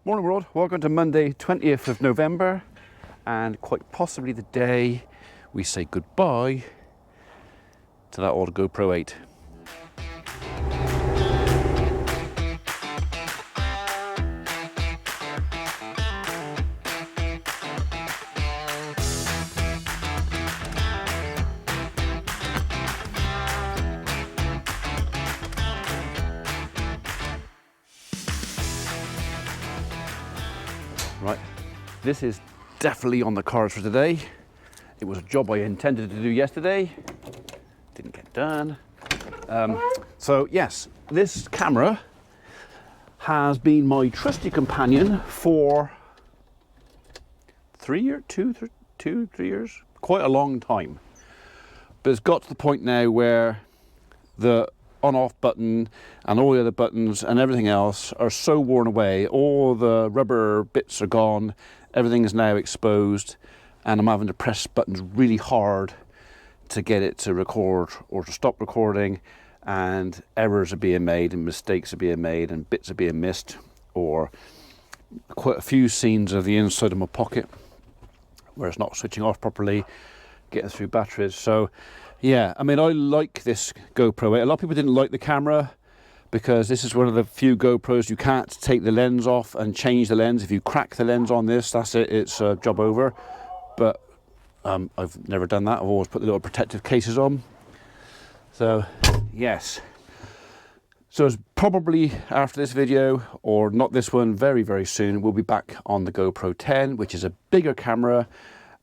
Morning world, welcome to Monday 20th of November, and quite possibly the day we say goodbye to that old GoPro 8. Right, this is definitely on the cards for today. It was a job I intended to do yesterday, didn't get done. So yes, this camera has been my trusty companion for 3 years, quite a long time. But it's got to the point now where the on-off button and all the other buttons and everything else are so worn away. All the rubber bits are gone, everything is now exposed, and I'm having to press buttons really hard to get it to record or to stop recording, and errors are being made and mistakes are being made and bits are being missed, or quite a few scenes of the inside of my pocket where it's not switching off properly, getting through batteries. So yeah, I mean, I like this GoPro 8. A lot of people didn't like the camera because this is one of the few GoPros you can't take the lens off and change the lens. If you crack the lens on this, that's it, it's job over. But I've never done that. I've always put the little protective cases on. So yes. So it's probably after this video, or not this one, very, very soon, we'll be back on the GoPro 10, which is a bigger camera.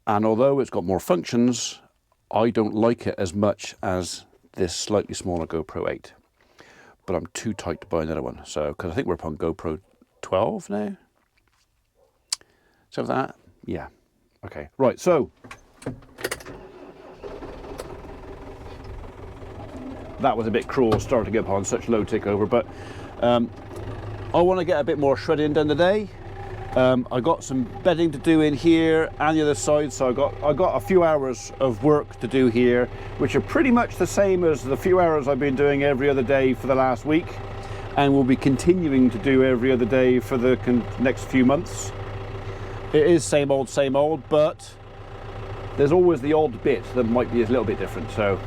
And although it's got more functions, I don't like it as much as this slightly smaller GoPro 8, but I'm too tight to buy another one. So, because I think we're up on GoPro 12 now. So that, yeah, okay, right. So that was a bit cruel starting up on such low tick over, but I want to get a bit more shredding done today. I got some bedding to do in here and the other side, so I got a few hours of work to do here, which are pretty much the same as the few hours I've been doing every other day for the last week, and will be continuing to do every other day for the next few months. It is same old, but there's always the odd bit that might be a little bit different. So,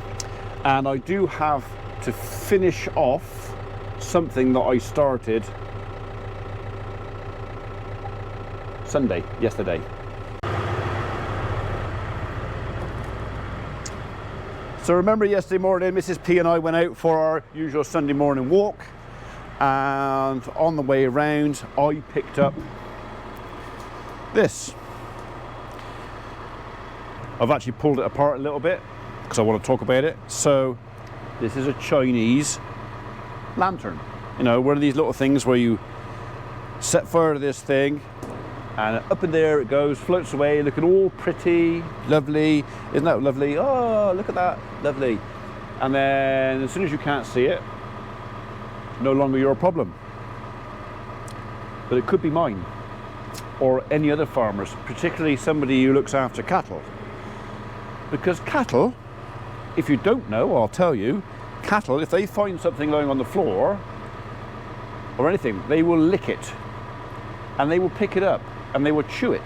and I do have to finish off something that I started yesterday. So remember yesterday morning, Mrs. P and I went out for our usual Sunday morning walk, and on the way around I picked up this. I've actually pulled it apart a little bit because I want to talk about it. So this is a Chinese lantern. You know, one of these little things where you set fire to this thing, and up in there it goes, floats away, looking all pretty, lovely. Isn't that lovely? Oh, look at that, lovely. And then as soon as you can't see it, no longer your problem. But it could be mine, or any other farmers, particularly somebody who looks after cattle. Because cattle, if you don't know, I'll tell you, cattle, if they find something lying on the floor, or anything, they will lick it, and they will pick it up, and they will chew it,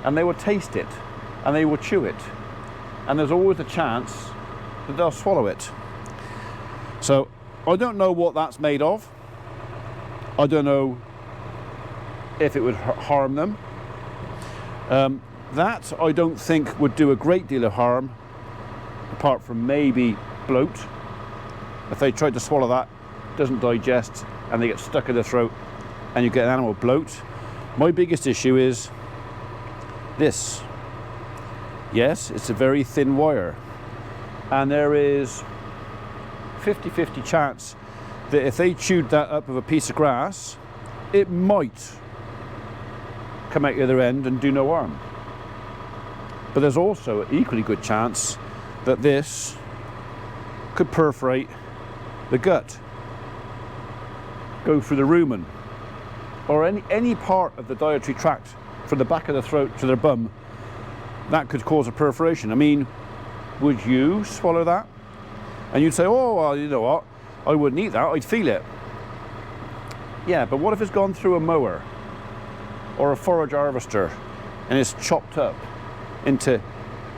and they will taste it, and they will chew it, and there's always a chance that they'll swallow it. So I don't know what that's made of. I don't know if it would harm them. That I don't think would do a great deal of harm, apart from maybe bloat. If they tried to swallow that, it doesn't digest, and they get stuck in their throat, and you get an animal bloat. My biggest issue is this. Yes, it's a very thin wire, and there is 50-50 chance that if they chewed that up with a piece of grass, it might come out the other end and do no harm. But there's also an equally good chance that this could perforate the gut, go through the rumen, or any part of the dietary tract from the back of the throat to their bum. That could cause a perforation. I mean, would you swallow that? And you'd say, oh, well, you know what, I wouldn't eat that, I'd feel it. Yeah, but what if it's gone through a mower? or a forage harvester and it's chopped up into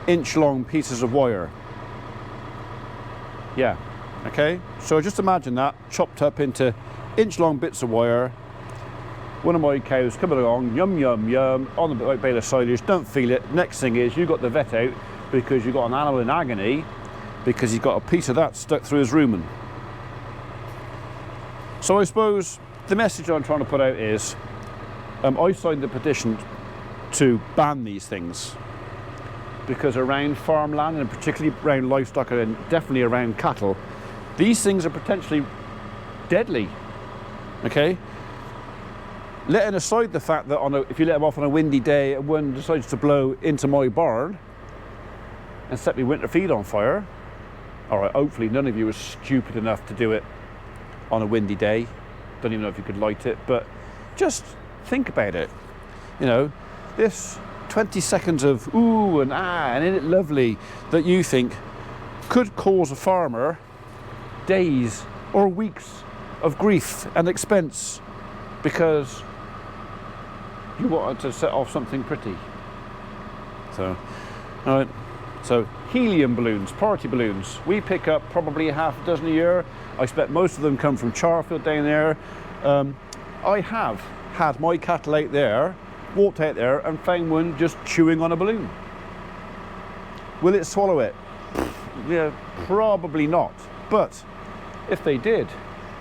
inch-long pieces of wire. Yeah, okay? So just imagine that, chopped up into inch-long bits of wire. One of my cows coming along, yum, yum, yum, on the right bale of silage, don't feel it. Next thing is, you got the vet out because you've got an animal in agony because he's got a piece of that stuck through his rumen. So I suppose the message I'm trying to put out is, I signed the petition to ban these things because around farmland, and particularly around livestock and definitely around cattle, these things are potentially deadly, okay? Letting aside the fact that if you let them off on a windy day and one decides to blow into my barn and set my winter feed on fire, all right, hopefully none of you are stupid enough to do it on a windy day. Don't even know if you could light it, but just think about it. You know, this 20 seconds of ooh and ah and isn't it lovely that you think could cause a farmer days or weeks of grief and expense because you wanted to set off something pretty. So, all right. So helium balloons, party balloons, we pick up probably half a dozen a year. I expect most of them come from Charfield down there. I have had my cattle out there, walked out there and found one just chewing on a balloon. Will it swallow it? Yeah, probably not. But if they did,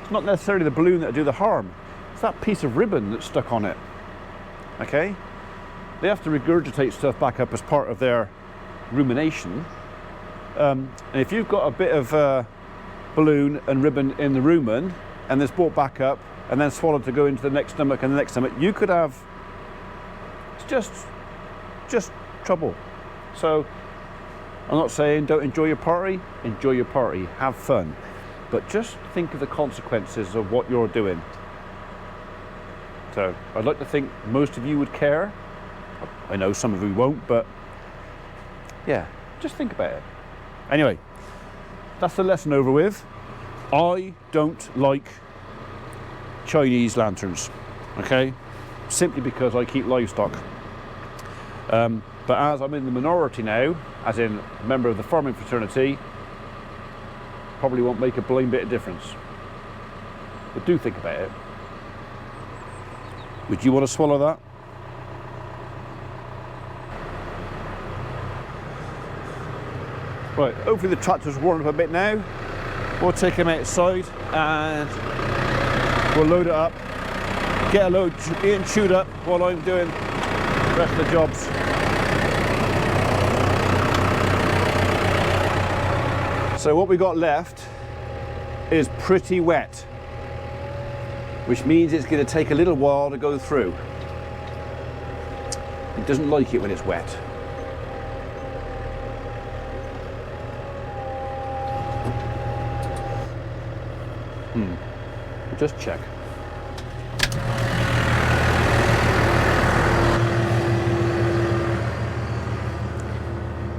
it's not necessarily the balloon that do the harm. It's that piece of ribbon that's stuck on it. Okay? They have to regurgitate stuff back up as part of their rumination. And if you've got a bit of balloon and ribbon in the rumen and it's brought back up and then swallowed to go into the next stomach and the next stomach, you could have just trouble. So I'm not saying don't enjoy your party, have fun, but just think of the consequences of what you're doing. So I'd like to think most of you would care. I know some of you won't, but yeah, just think about it. Anyway, that's the lesson over with. I don't like Chinese lanterns, okay? Simply because I keep livestock. But as I'm in the minority now, as in a member of the farming fraternity, probably won't make a blind bit of difference. But do think about it. Would you want to swallow that? Right, hopefully the tractor's warmed up a bit now. We'll take him outside and we'll load it up, get a load being chewed up while I'm doing the rest of the jobs. So what we got left is pretty wet, which means it's going to take a little while to go through. It doesn't like it when it's wet. Just check.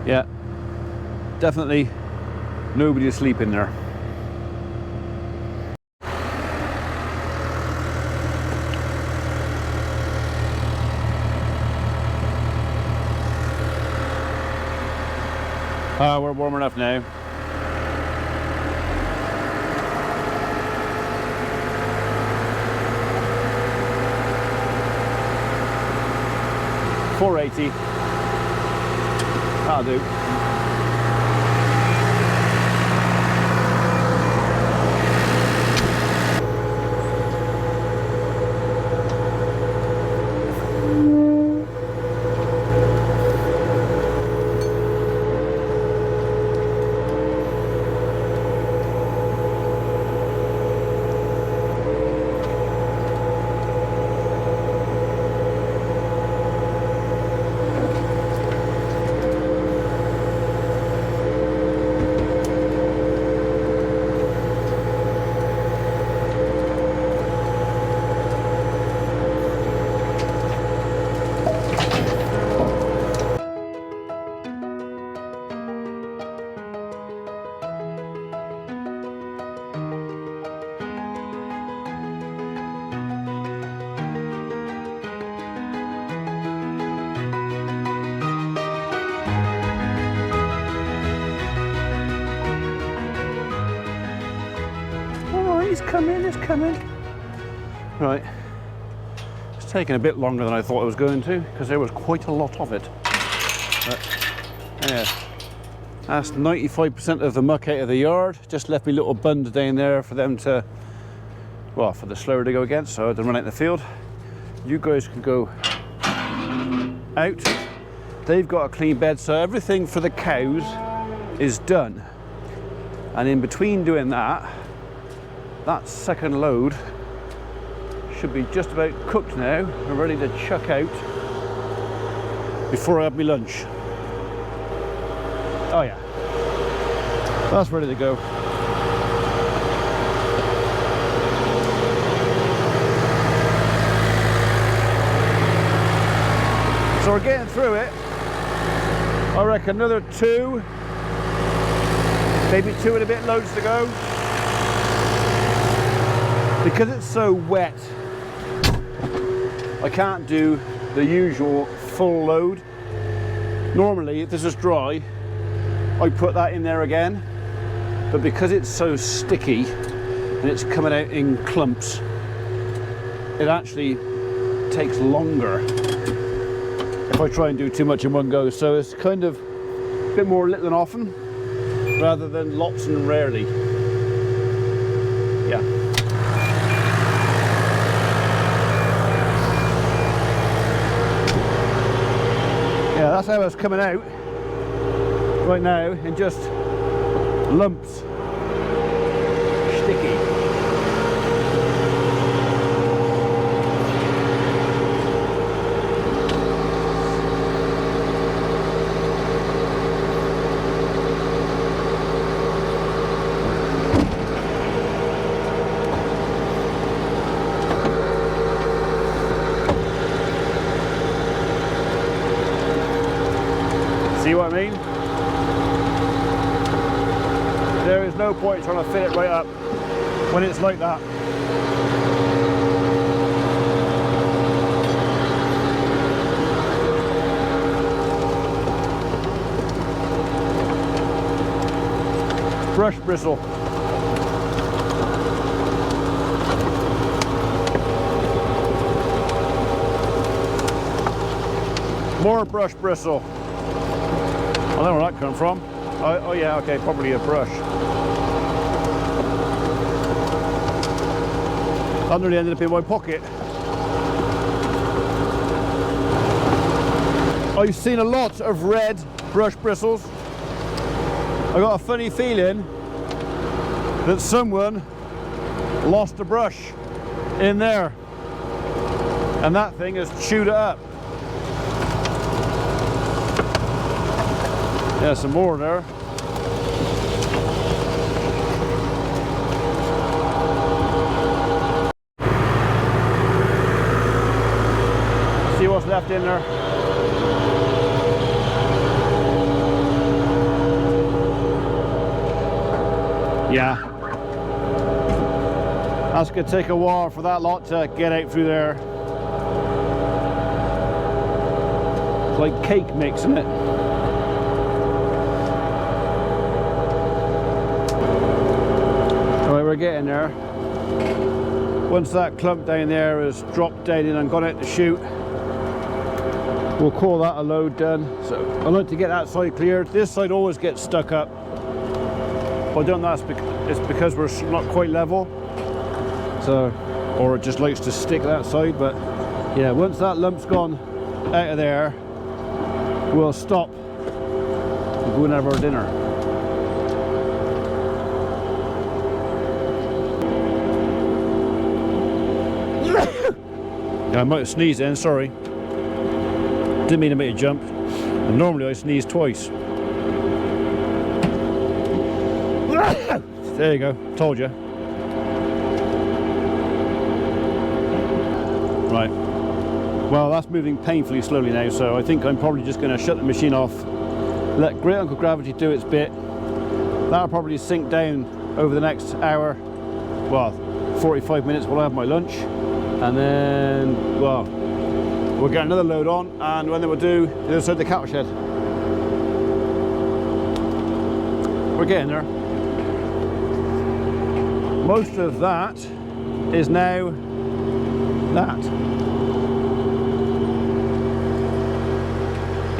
Yeah, definitely nobody asleep in there. We're warm enough now. $4.80. That'll do. coming, it's coming. Right, it's taking a bit longer than I thought it was going to, because there was quite a lot of it. But, yeah, that's 95% of the muck out of the yard. Just left me little bunds down there for them to, well, for the slower to go against, so I had to run out in the field. You guys can go out. They've got a clean bed, so everything for the cows is done. And in between doing that, that second load should be just about cooked now and ready to chuck out before I have my lunch. Oh yeah, that's ready to go. So we're getting through it. I reckon another 2, maybe 2 and a bit loads to go. Because it's so wet, I can't do the usual full load. Normally, if this is dry, I put that in there again. But because it's so sticky and it's coming out in clumps, it actually takes longer if I try and do too much in one go. So it's kind of a bit more little and often rather than lots and rarely. Yeah. Yeah, that's how it's coming out right now, in just lumps. Sticky. See what I mean? There is no point trying to fit it right up when it's like that. Brush bristle. More brush bristle. I don't know where that come from. Oh yeah, okay, probably a brush. That nearly ended up in my pocket. I've seen a lot of red brush bristles. I got a funny feeling that someone lost a brush in there and that thing has chewed it up. Yeah, some more there. See what's left in there. Yeah. That's gonna take a while for that lot to get out through there. It's like cake mix, isn't it? We're getting there. Once that clump down there has dropped down in and gone out to shoot, we'll call that a load done. So I like to get that side cleared. This side always gets stuck up. But I don't know, it's because we're not quite level. So, or it just likes to stick that side. But yeah, once that lump's gone out of there, we'll stop and go and have our dinner. I might have sneezed then, sorry. Didn't mean to make a jump. And normally I sneeze twice. There you go, told you. Right. Well, that's moving painfully slowly now, so I think I'm probably just going to shut the machine off, let Great Uncle Gravity do its bit. That'll probably sink down over the next hour. Well, 45 minutes while I have my lunch. And then, well, we'll get another load on, and when they will do the other side of the cattle shed. We're getting there. Most of that is now that.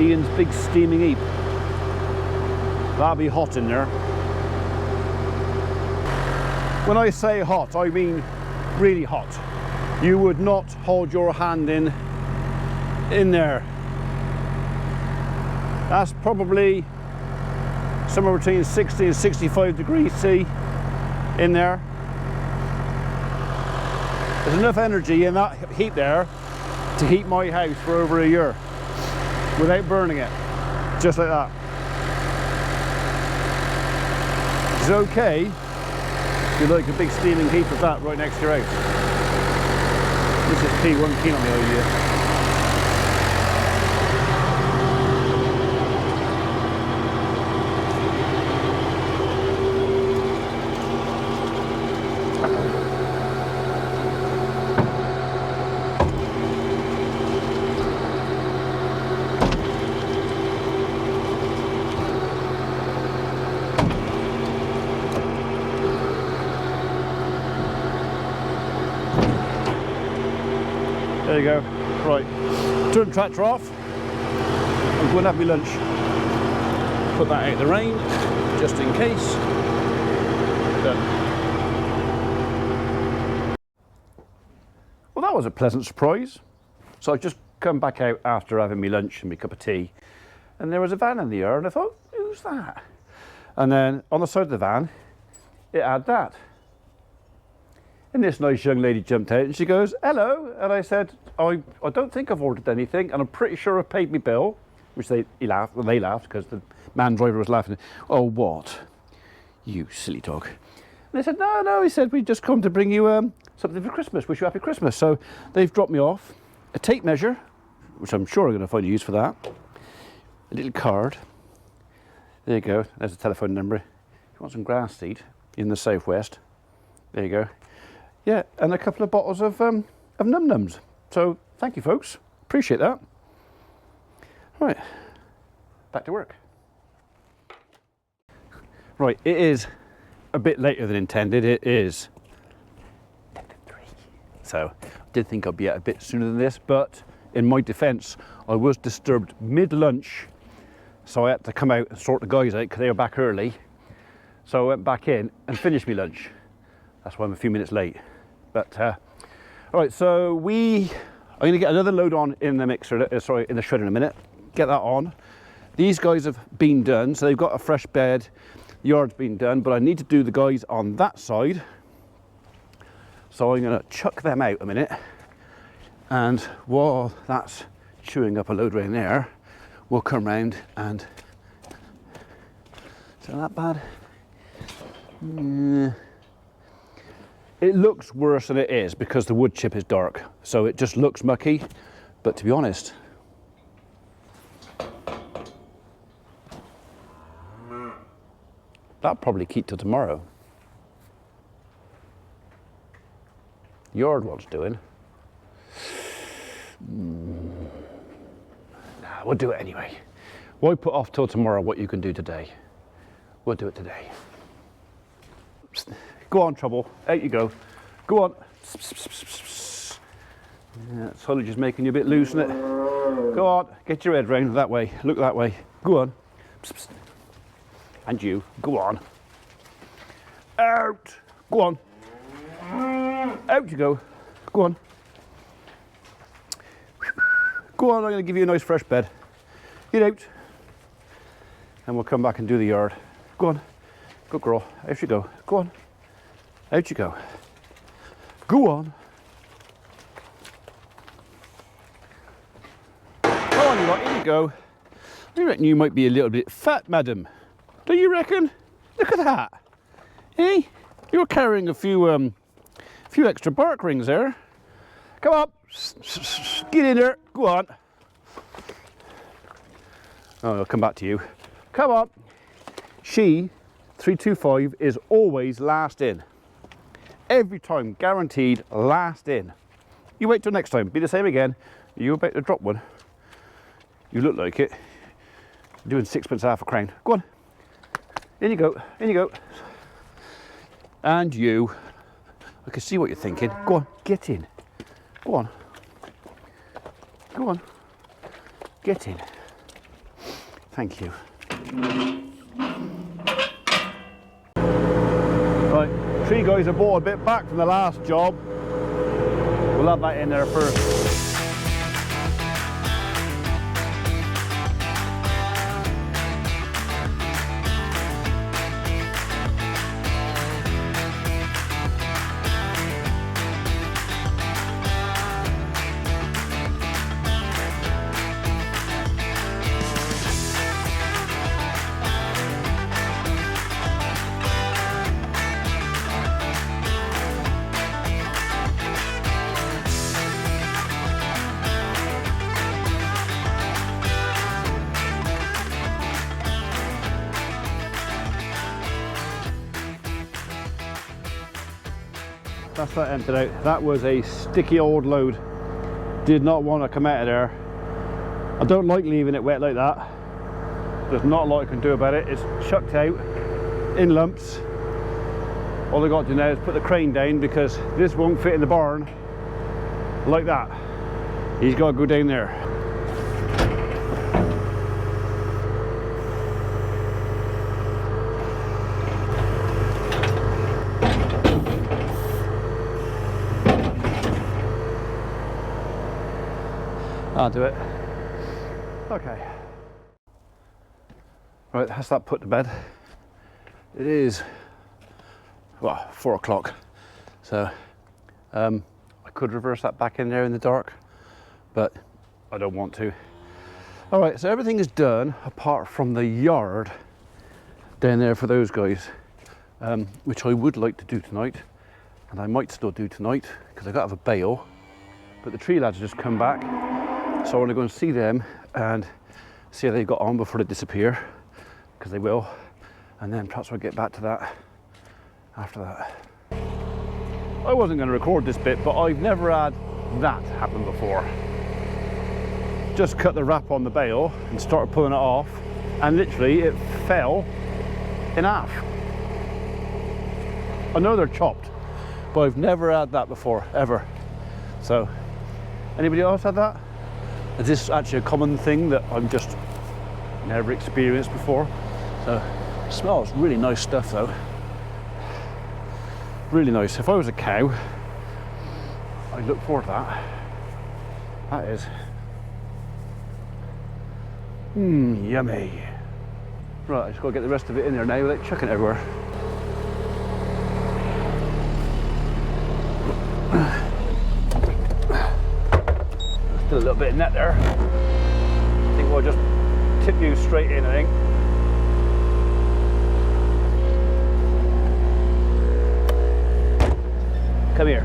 Ian's big steaming heap. That'll be hot in there. When I say hot, I mean really hot. You would not hold your hand in there. That's probably somewhere between 60 and 65 degrees C in there. There's enough energy in that heat there to heat my house for over a year without burning it, just like that. It's okay if you like a big steaming heap of that right next to your house. This is key, one keen on the idea. There you go. Right, turn the tractor off. I'm going to have my lunch. Put that out of the rain, just in case. Done. Well, that was a pleasant surprise. So I just come back out after having my lunch and my cup of tea, and there was a van in the yard, and I thought, who's that? And then on the side of the van, it had that. And this nice young lady jumped out and she goes, hello. And I said, I don't think I've ordered anything, and I'm pretty sure I've paid my bill. Which they laughed because the man driver was laughing. Oh, what? You silly dog. And they said, no, he said, we just come to bring you something for Christmas. Wish you a happy Christmas. So they've dropped me off a tape measure, which I'm sure I'm going to find a use for that. A little card. There you go. There's a telephone number. If you want some grass seed in the southwest, there you go. Yeah, and a couple of bottles of num-nums. So thank you, folks. Appreciate that. Right, back to work. Right, it is a bit later than intended. It is 10 to 3. So I did think I'd be out a bit sooner than this, but in my defence, I was disturbed mid-lunch, so I had to come out and sort the guys out because they were back early. So I went back in and finished my lunch. That's why I'm a few minutes late. But all right, so I'm going to get another load on in the mixer, in the shredder in a minute. Get that on. These guys have been done, so they've got a fresh bed. The yard's been done, but I need to do the guys on that side. So I'm going to chuck them out a minute. And while that's chewing up a load right there, we'll come round and... Is that bad? It looks worse than it is because the wood chip is dark, so it just looks mucky. But to be honest, that'll probably keep till tomorrow. Yard what's doing. Nah, we'll do it anyway. Why put off till tomorrow what you can do today? We'll do it today. Go on, Trouble. Out you go. Go on. Yeah, it's only just making you a bit loose, isn't it? Go on. Get your head round that way. Look that way. Go on. And you. Go on. Out. Go on. Out you go. Go on. Go on. I'm going to give you a nice fresh bed. Get out. And we'll come back and do the yard. Go on. Good girl. Out you go. Go on. Out you go. Go on. Go on, you lot. Here you go. I reckon you might be a little bit fat, madam. Do you reckon? Look at that. Hey, you're carrying a few extra bark rings there. Come on. Get in there. Go on. Oh, I'll come back to you. Come on. She, 325, is always last in. Every time, guaranteed, last in. You wait till next time, be the same again. You're about to drop one. You look like it. Doing 6pence half a crown. Go on. In you go, in you go. And you. I can see what you're thinking. Go on, get in. Go on. Go on. Get in. Thank you. Right, tree guys have bought a bit back from the last job. We'll have that in there first. That's that emptied out. That was a sticky old load. Did not want to come out of there. I don't like leaving it wet like that. There's not a lot I can do about it. It's chucked out in lumps. All I got to do now is put the crane down because this won't fit in the barn like that. He's got to go down there. I'll do it. Okay. Right, that's that put to bed. It is, well, 4 o'clock. So I could reverse that back in there in the dark, but I don't want to. All right, so everything is done apart from the yard down there for those guys, which I would like to do tonight, and I might still do tonight because I got to have a bale, but the tree lads have just come back. So I want to go and see them and see how they've got on before they disappear, because they will, and then perhaps we'll get back to that after that. I wasn't going to record this bit, but I've never had that happen before. Just cut the wrap on the bale and started pulling it off, and literally it fell in half. I know they're chopped, but I've never had that before, ever. So, anybody else had that? Is this actually a common thing that I've just never experienced before? So, it smells really nice stuff though. Really nice. If I was a cow, I'd look forward to that. That is. Yummy. Right, I just got to get the rest of it in there now without chucking it everywhere. Still a little bit of net there. I think we'll just tip you straight in, I think. Come here.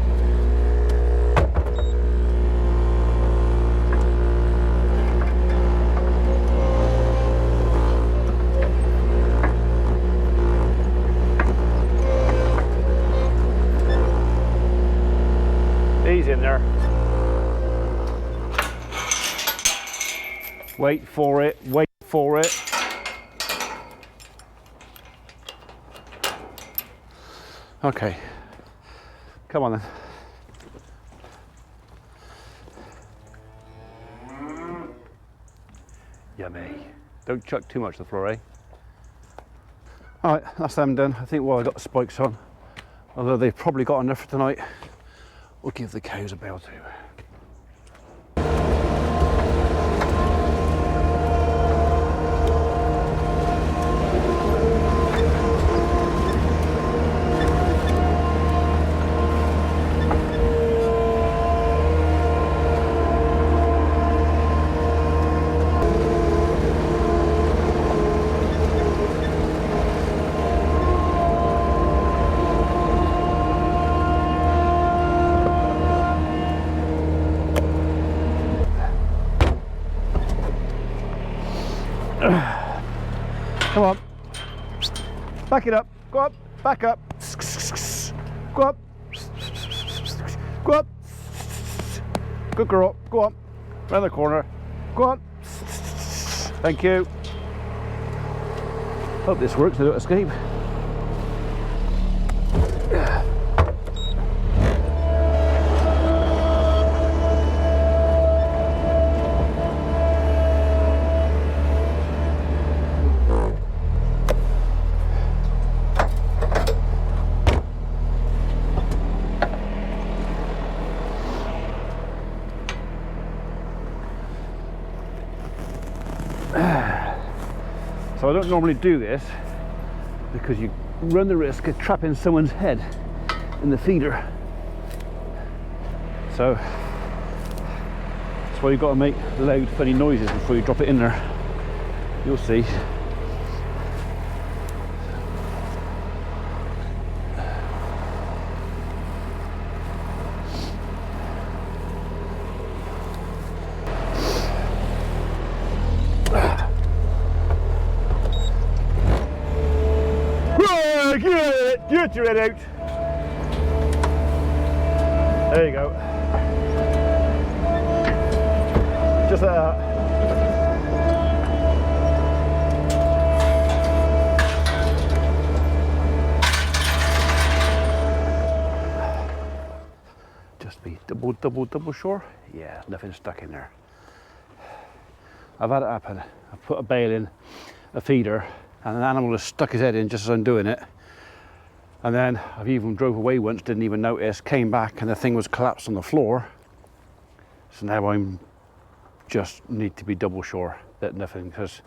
He's in there. Wait for it, wait for it. Okay, come on then. Yummy. Don't chuck too much to the floor, eh? All right, that's them done. I think while I got the spikes on, although they've probably got enough for tonight, we'll give the cows a bell too. Come on, back it up, go up, back up, go up, go up, good girl, go on, round the corner, go on, thank you. Hope this works, I don't escape. So I don't normally do this because you run the risk of trapping someone's head in the feeder. So that's why you've got to make loud funny noises before you drop it in there. You'll see. Get your head out. There you go. Just like that. Just be double sure. Yeah, nothing stuck in there. I've had it happen. I put a bail in a feeder and an animal has stuck his head in just as I'm doing it. And then I've even drove away once, didn't even notice, came back and the thing was collapsed on the floor. So now I'm just need to be double sure that nothing, because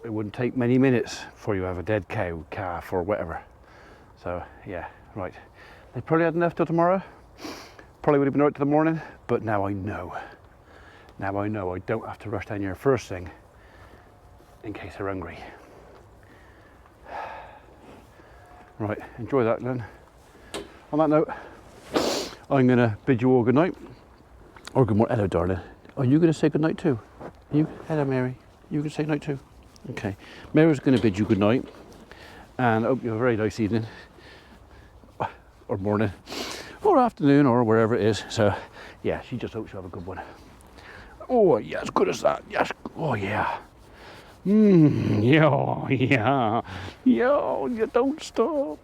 it wouldn't take many minutes before you have a dead cow, calf or whatever. So yeah, right. They probably had enough till tomorrow. Probably would have been right to the morning, but now I know. Now I know I don't have to rush down here first thing in case they're hungry. Right, enjoy that then. On that note, I'm going to bid you all good night. Or good morning. Hello, darling. Are you going to say good night too? You? Hello, Mary. You going to say good night too? Okay. Mary's going to bid you good night. And I hope you have a very nice evening. Or morning. Or afternoon, or wherever it is. So, yeah, she just hopes you have a good one. Oh, yeah, as good as that. Yes. Oh, yeah. Yeah, you don't stop.